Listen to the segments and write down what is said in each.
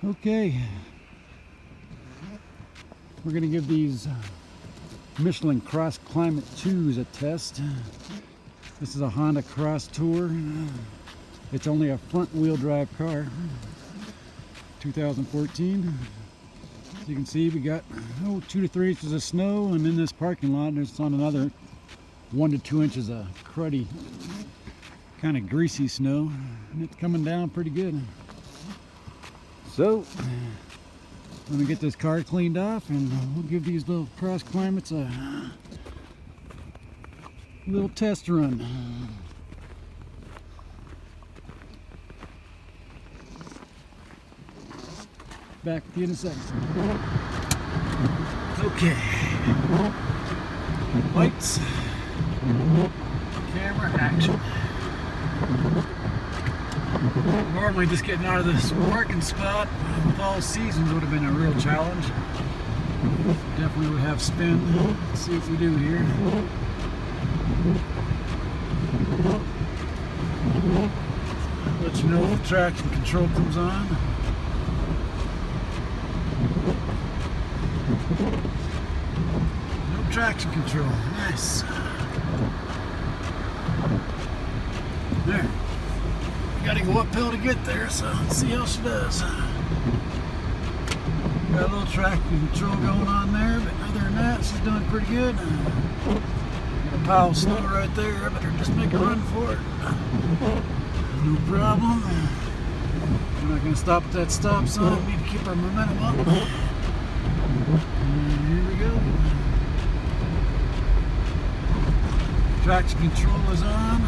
Okay, we're going to give these Michelin CrossClimate 2s a test. This is a Honda Crosstour. It's only a front wheel drive car, 2014. As you can see, we got 2 to 3 inches of snow, and in this parking lot there's on another 1 to 2 inches of cruddy, kind of greasy snow, and it's coming down pretty good. So I'm going to get this car cleaned off, and we'll give these little CrossClimates a little test run. Back with you in a second. Okay. Lights. Camera, action. Normally just getting out of this parking spot with all seasons would have been a real challenge. Definitely would have spin. Let's see what we do here. Let you know if the traction control comes on. No traction control. Nice. There. Gotta go uphill to get there, so let's see how she does. Got a little traction control going on there, but other than that, she's doing pretty good. Got a pile of snow right there. I better just make a run for it. No problem. We're not going to stop at that stop sign. We need to keep our momentum up. And here we go. Traction control is on.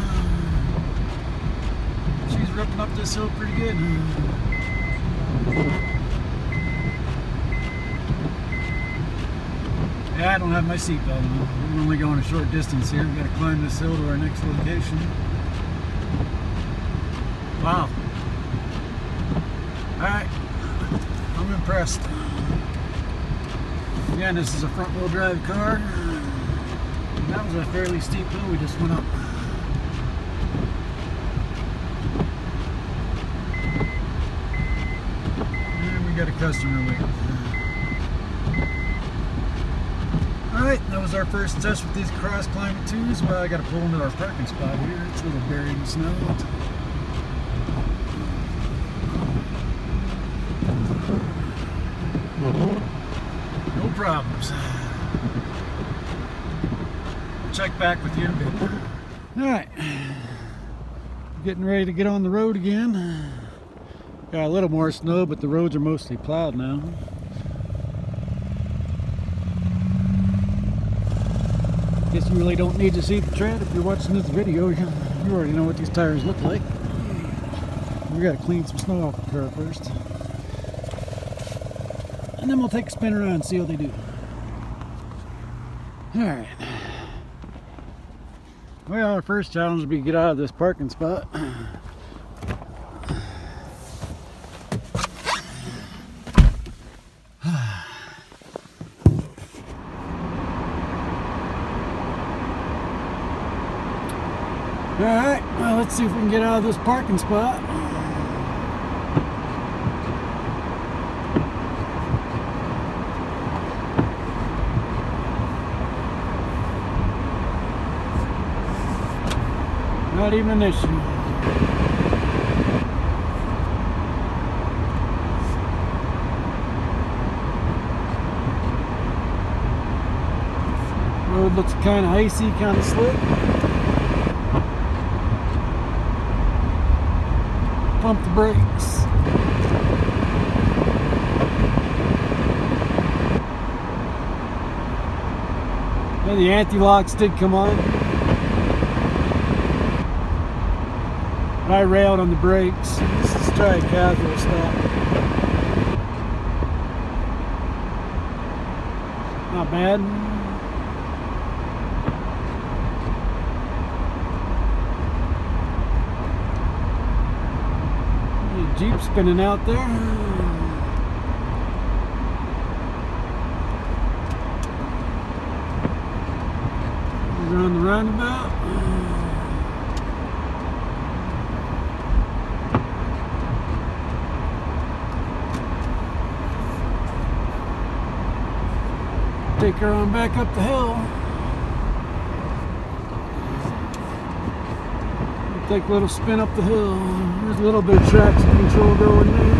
She's ripping up this hill pretty good. Yeah, I don't have my seatbelt on. We're only going a short distance here. We've got to climb this hill to our next location. Wow. Alright. I'm impressed. Again, this is a front wheel drive car. And that was a fairly steep hill we just went up. Got a customer with. Alright, that was our first test with these CrossClimate 2s. Well, I got to pull into our parking spot here. It's a little buried in snow. No problems. Check back with you in a bit. Alright, getting ready to get on the road again. Got a little more snow, but the roads are mostly plowed now. Guess you really don't need to see the tread if you're watching this video. You already know what these tires look like. We gotta clean some snow off the car first. And then we'll take a spin around and see how they do. Alright. Well, our first challenge will be to get out of this parking spot. Alright, well, let's see if we can get out of this parking spot. Not even an issue. Road looks kind of icy, kind of slick. Pump the brakes. Yeah, the anti-locks did come on. I railed on the brakes. Let's try a casual stop. Not bad. Jeep spinning out there. Around the roundabout. take her on back up the hill. Take a little spin up the hill. There's a little bit of traction control going there.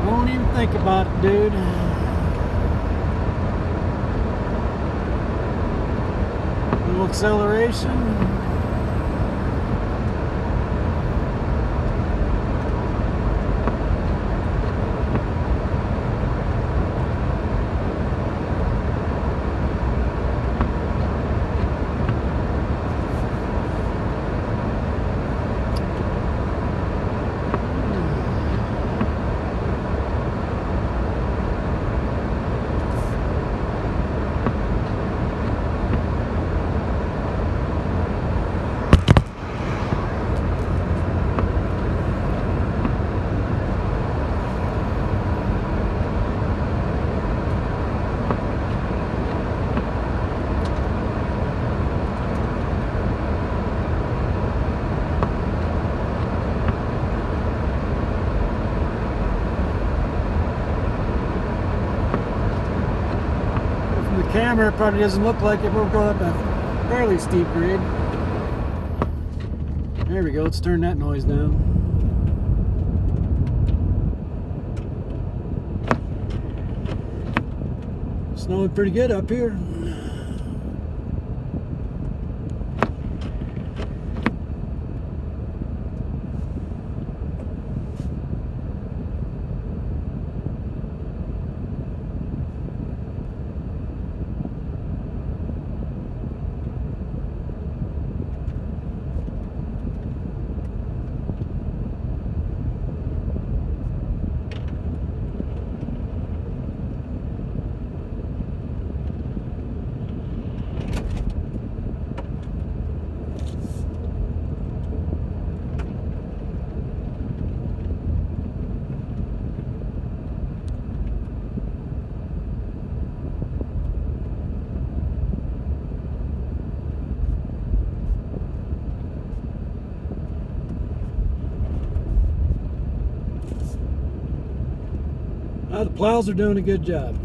Don't even think about it, dude. Little acceleration. Camera probably doesn't look like it, but we're going up a fairly steep grade. There we go, let's turn that noise down. Snowing pretty good up here. The plows are doing a good job,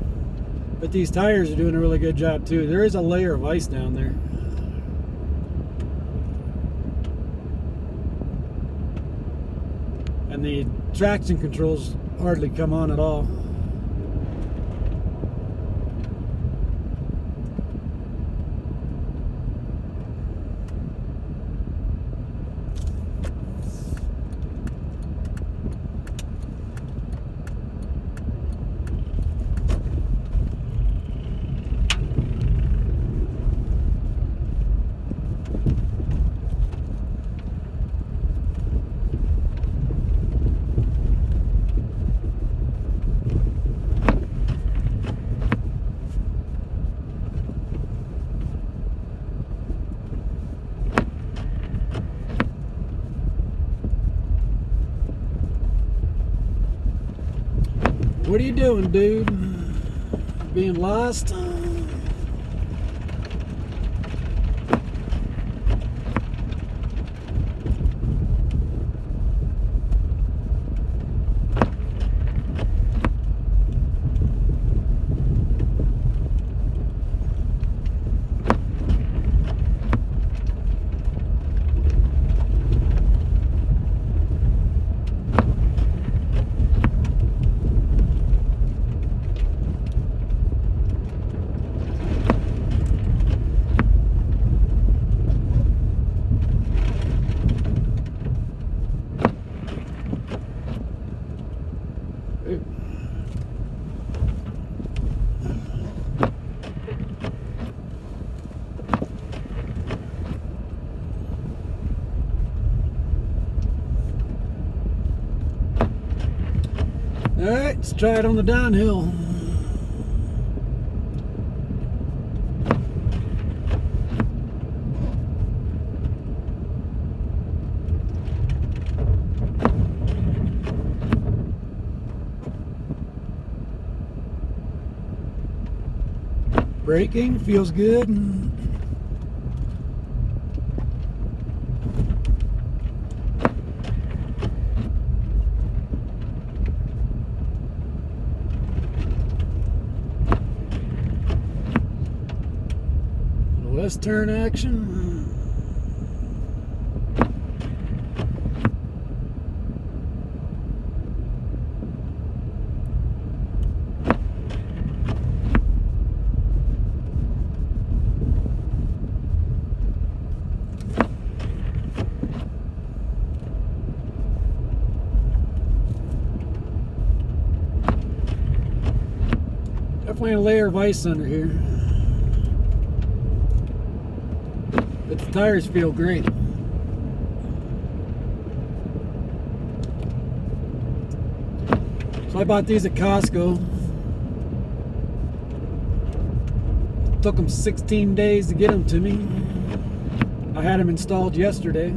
but these tires are doing a really good job too. There is a layer of ice down there. And the traction controls hardly come on at all. What are you doing, dude? Being lost? All right, let's try it on the downhill. Braking feels good. Less turn action. Definitely a layer of ice under here. But the tires feel great. So I bought these at Costco. It took them 16 days to get them to me. I had them installed yesterday.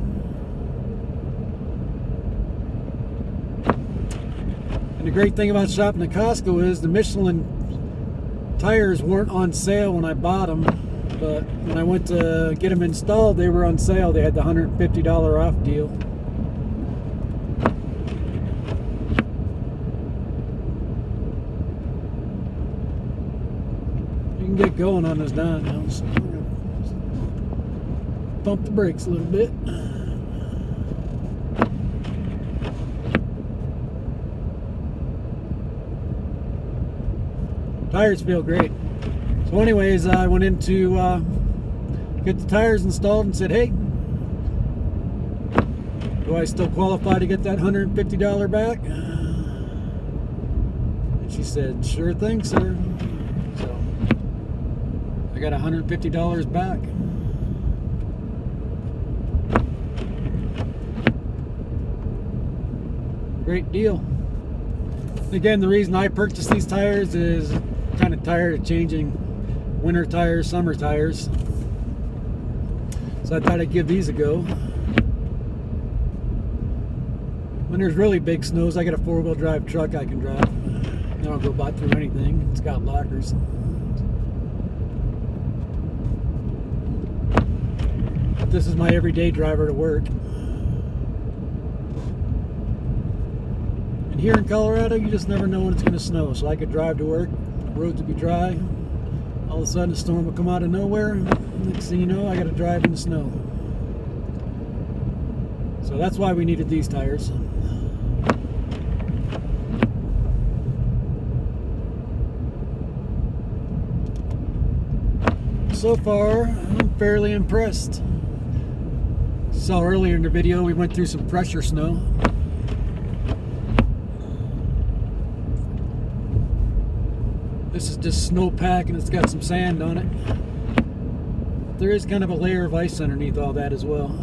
And the great thing about shopping at Costco is the Michelin tires weren't on sale when I bought them. But when I went to get them installed, they were on sale. They had the $150 off deal. You can get going on this down now. So we're gonna pump the brakes a little bit. Tires feel great. So anyways, I went in to get the tires installed and said, hey, do I still qualify to get that $150 back? And she said, sure thing, sir. So I got $150 back. Great deal. Again, the reason I purchased these tires is I'm kind of tired of changing winter tires, summer tires. So I thought I'd give these a go. When there's really big snows, I got a 4-wheel drive truck I can drive. I don't go by through anything. It's got lockers. But this is my everyday driver to work. And here in Colorado, you just never know when it's going to snow. So I could drive to work, roads would be dry. All of a sudden a storm will come out of nowhere. Next thing you know, I got to drive in the snow. So that's why we needed these tires. So far, I'm fairly impressed. Saw earlier in the video, we went through some pressure snow. This is just snowpack and it's got some sand on it. There is kind of a layer of ice underneath all that as well.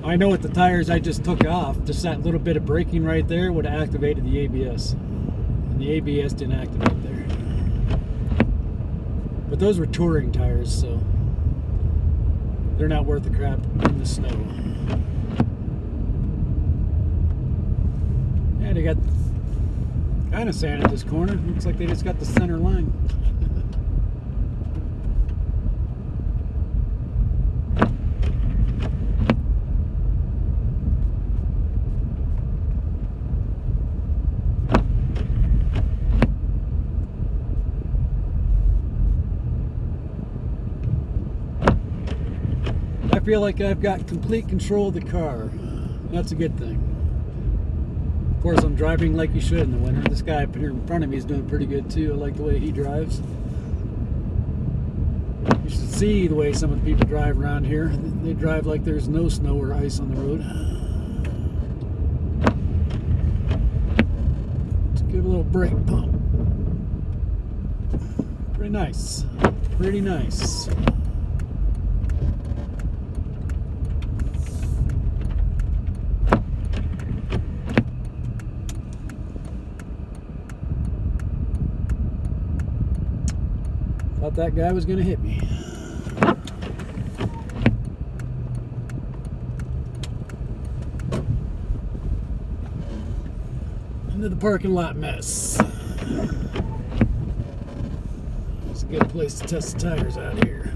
I know with the tires I just took off, just that little bit of braking right there would have activated the ABS. And the ABS didn't activate there. But those were touring tires, so they're not worth the crap in the snow. Yeah, they got kind of sand at this corner. Looks like they just got the center line. I feel like I've got complete control of the car. That's a good thing. Of course, I'm driving like you should in the winter. This guy up here in front of me is doing pretty good too. I like the way he drives. You should see the way some of the people drive around here. They drive like there's no snow or ice on the road. Let's give a little brake pump. Pretty nice. Pretty nice. Thought that guy was gonna hit me. Into the parking lot mess. It's a good place to test the tires out here.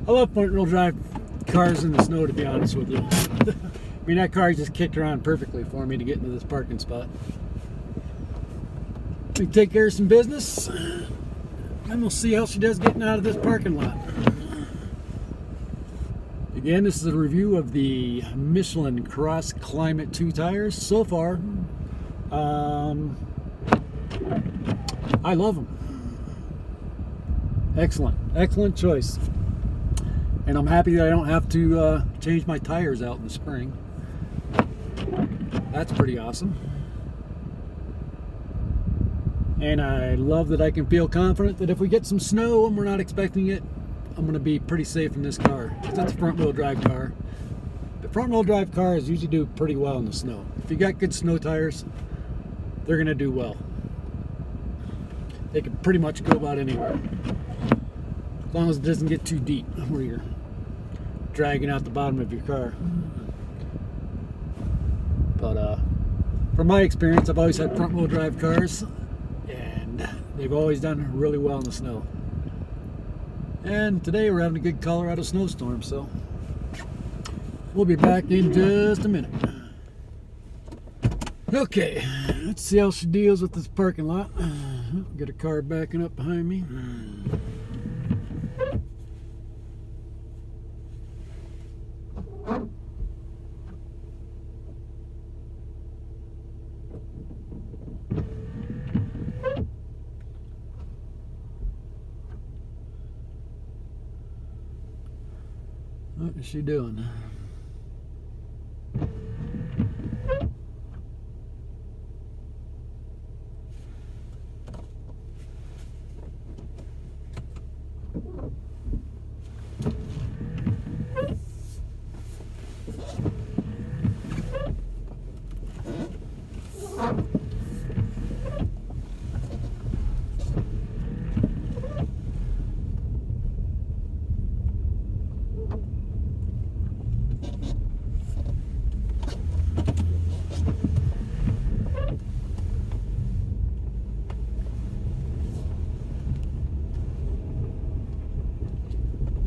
I love front-wheel drive cars in the snow, to be honest with you. I mean, that car just kicked around perfectly for me to get into this parking spot. Let me take care of some business, and we'll see how she does getting out of this parking lot. Again, this is a review of the Michelin CrossClimate 2 tires. So far, I love them. Excellent choice. And I'm happy that I don't have to change my tires out in the spring. That's pretty awesome. And I love that I can feel confident that if we get some snow and we're not expecting it, I'm going to be pretty safe in this car. That's a front-wheel drive car. The front-wheel drive cars usually do pretty well in the snow. If you got good snow tires, they're going to do well. They can pretty much go about anywhere, as long as it doesn't get too deep where you're dragging out the bottom of your car. But from my experience, I've always had front-wheel drive cars, and they've always done really well in the snow. And today we're having a good Colorado snowstorm, so we'll be back in just a minute. Okay, let's see how she deals with this parking lot. Got a car backing up behind me. What is she doing?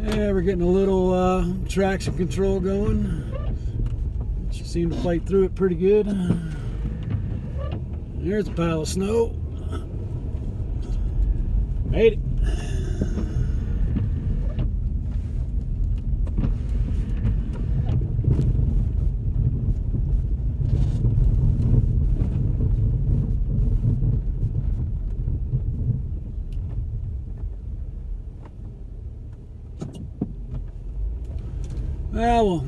Yeah, we're getting a little traction control going. She seemed to fight through it pretty good. There's a pile of snow. Made it. Well,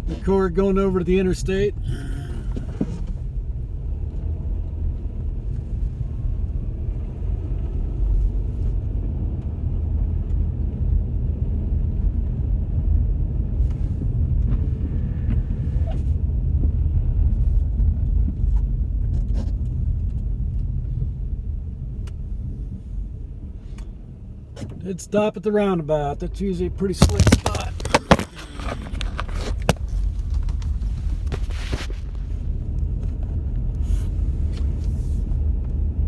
the cord going over to the interstate. Did stop at the roundabout. That's usually a pretty slick spot.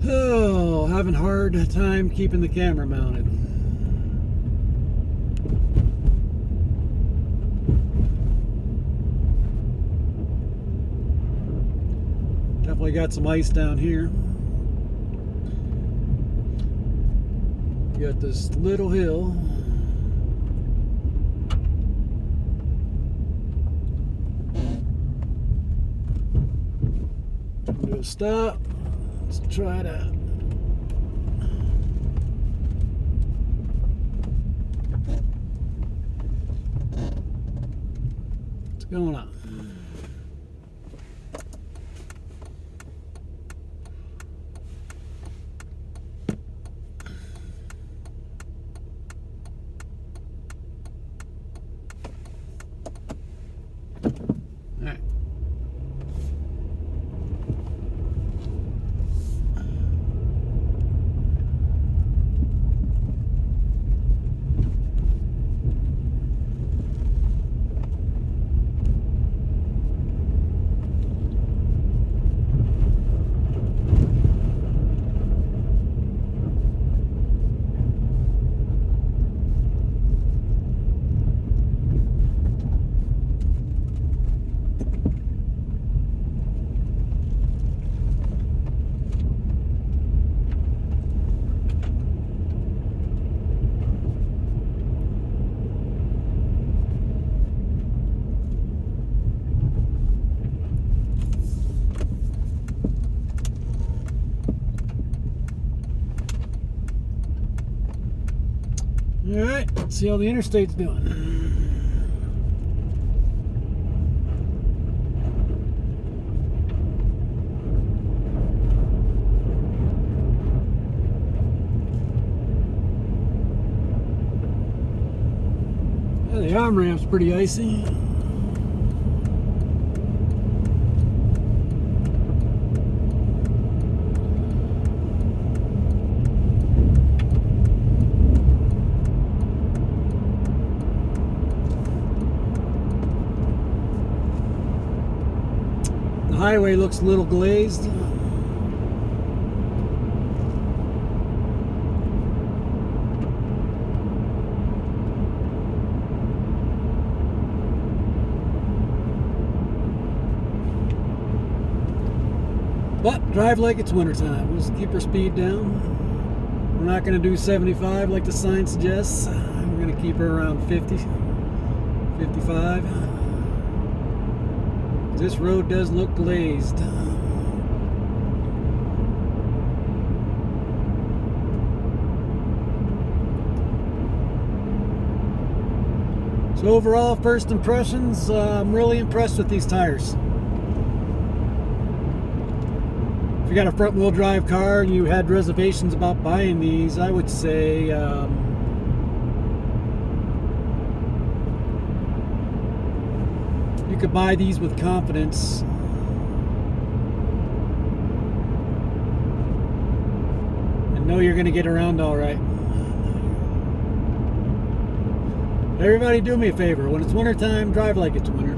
Oh, having a hard time keeping the camera mounted. Definitely got some ice down here. Got this little hill. Do a stop. Let's try to. What's going on? Alright, let's see how the interstate's doing. Yeah, the arm ramp's pretty icy. The highway looks a little glazed. But drive like it's wintertime. We'll just keep our speed down. We're not going to do 75 like the sign suggests. We're going to keep her around 50, 55. This road does look glazed. So overall, first impressions, I'm really impressed with these tires. If you got a front wheel drive car and you had reservations about buying these, I would say you could buy these with confidence. And know you're going to get around all right. Everybody do me a favor. When it's wintertime, drive like it's winter.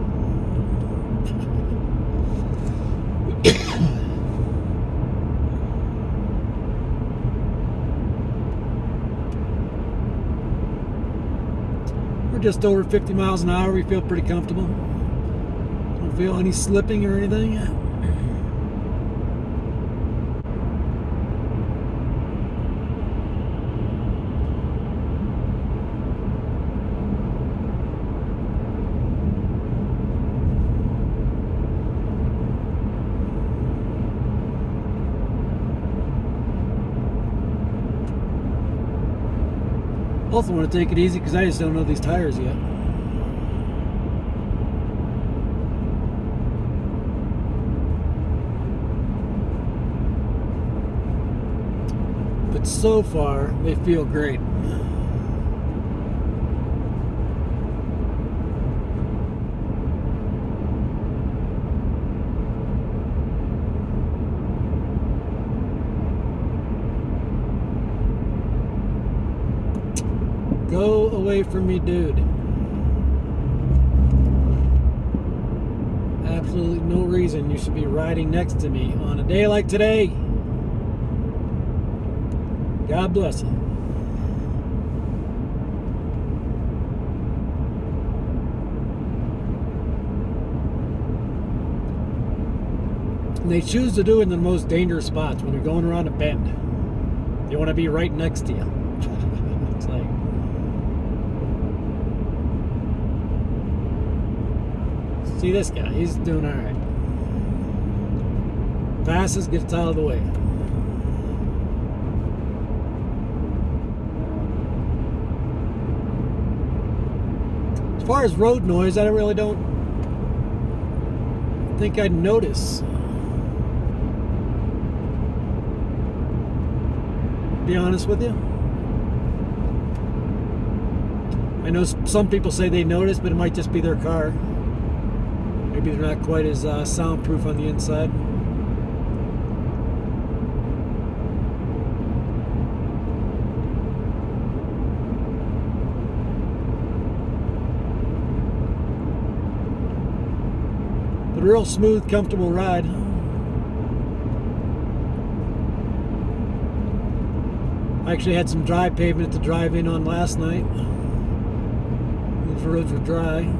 We're just over 50 miles an hour. We feel pretty comfortable. Don't feel any slipping or anything. Also want to take it easy because I just don't know these tires yet. But so far, they feel great. Go away from me, dude. Absolutely no reason you should be riding next to me on a day like today. God bless you. And they choose to do it in the most dangerous spots when you're going around a bend. They want to be right next to you. It's like, see this guy, he's doing all right. Passes, gets out of the way. As far as road noise, I really don't think I'd notice. To be honest with you. I know some people say they notice, but it might just be their car. Maybe they're not quite as soundproof on the inside. But a real smooth, comfortable ride. I actually had some dry pavement to drive in on last night. Those roads were dry.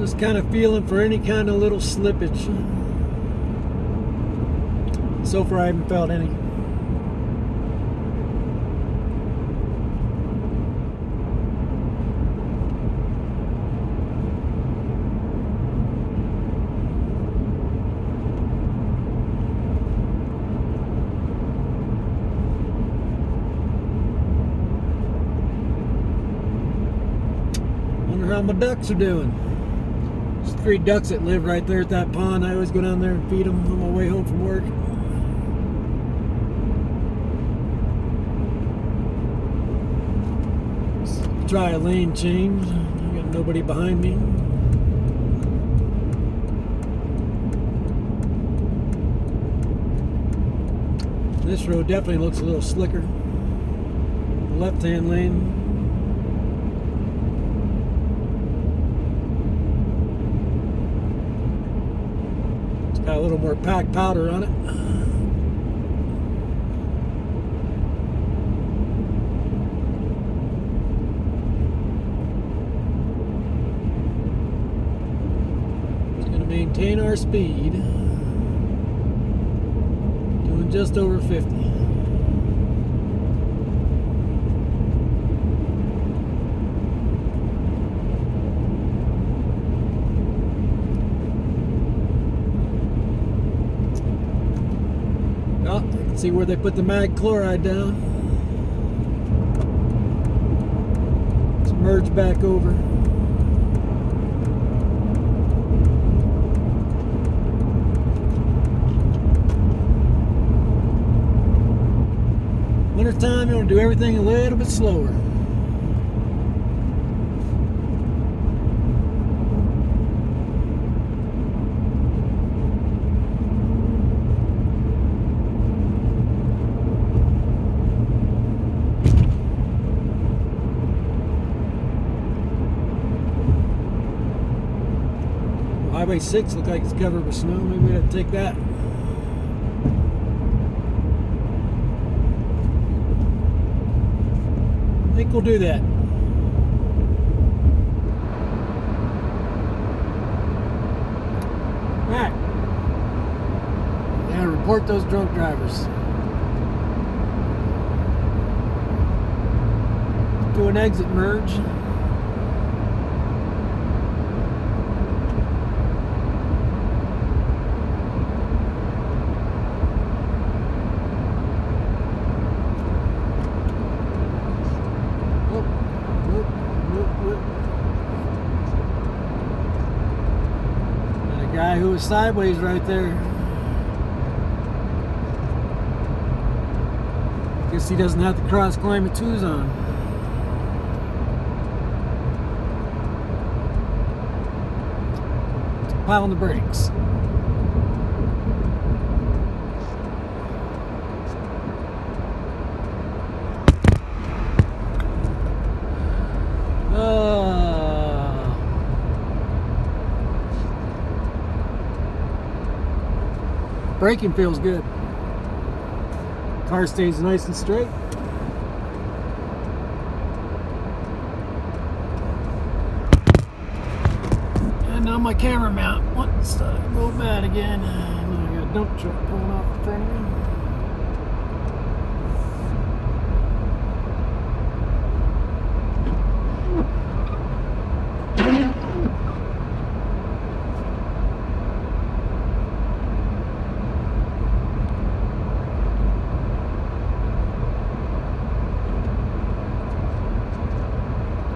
Just kind of feeling for any kind of little slippage. So far I haven't felt any. Wonder how my ducks are doing. There's 3 ducks that live right there at that pond. I always go down there and feed them on my way home from work. Let's try a lane change. I got nobody behind me. This road definitely looks a little slicker. Left-hand lane. It's got a little more packed powder on it. It's going to maintain our speed. Doing just over 50. See where they put the mag chloride down. Let's merge back over. Wintertime, you want to do everything a little bit slower. Highway 6 looks like it's covered with snow. Maybe we have to take that. I think we'll do that. Alright. Yeah, report those drunk drivers. Do an exit merge. Guy who was sideways right there. Guess he doesn't have the CrossClimate 2s on. Pile on the brakes. Braking feels good. Car stays nice and straight. And now my camera mount wants to go bad again. And I got a dump truck pulling off in front of me.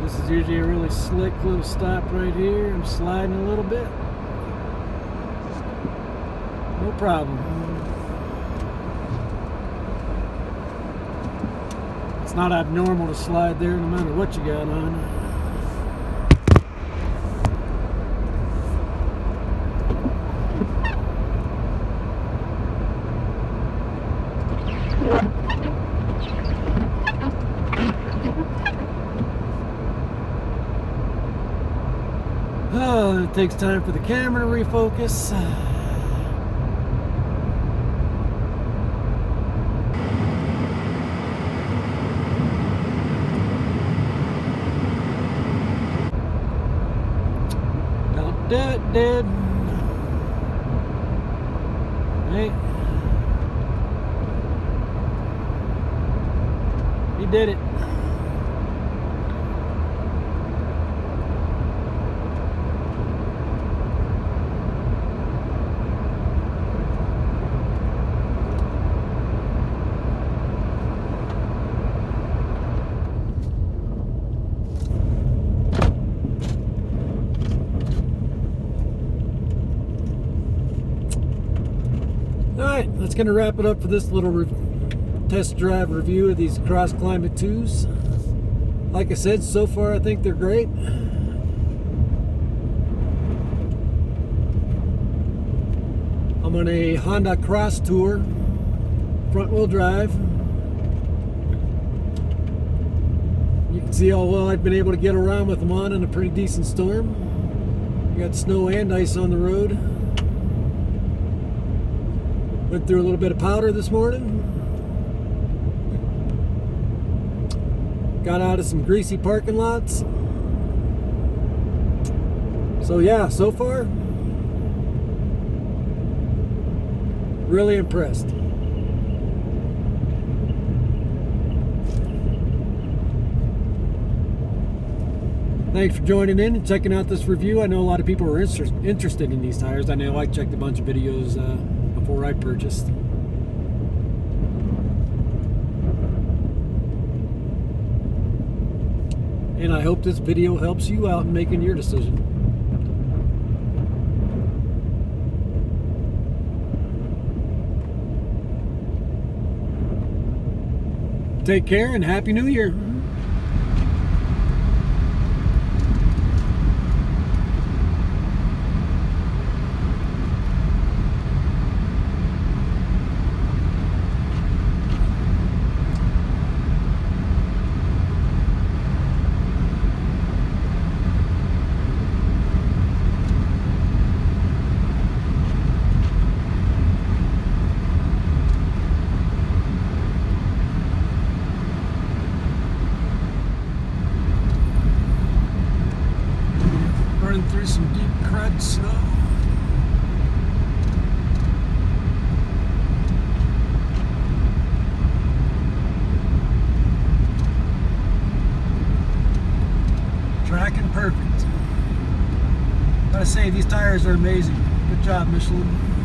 This is usually a really slick little stop right here. I'm sliding a little bit. No problem. It's not abnormal to slide there no matter what you got on. Oh, it takes time for the camera to refocus. Don't do it, dude. Hey. He did it. That's going to wrap it up for this little test drive review of these CrossClimate 2s. Like I said, so far I think they're great. I'm on a Honda Crosstour front wheel drive. You can see how well I've been able to get around with them on in a pretty decent storm. We got snow and ice on the road. Went through a little bit of powder this morning. Got out of some greasy parking lots. So yeah, so far, really impressed. Thanks for joining in and checking out this review. I know a lot of people are interested in these tires. I know I checked a bunch of videos before I purchased. And I hope this video helps you out in making your decision. Take care and Happy New Year. Running through some deep crud snow. Tracking perfect. Gotta say, these tires are amazing. Good job, Michelin.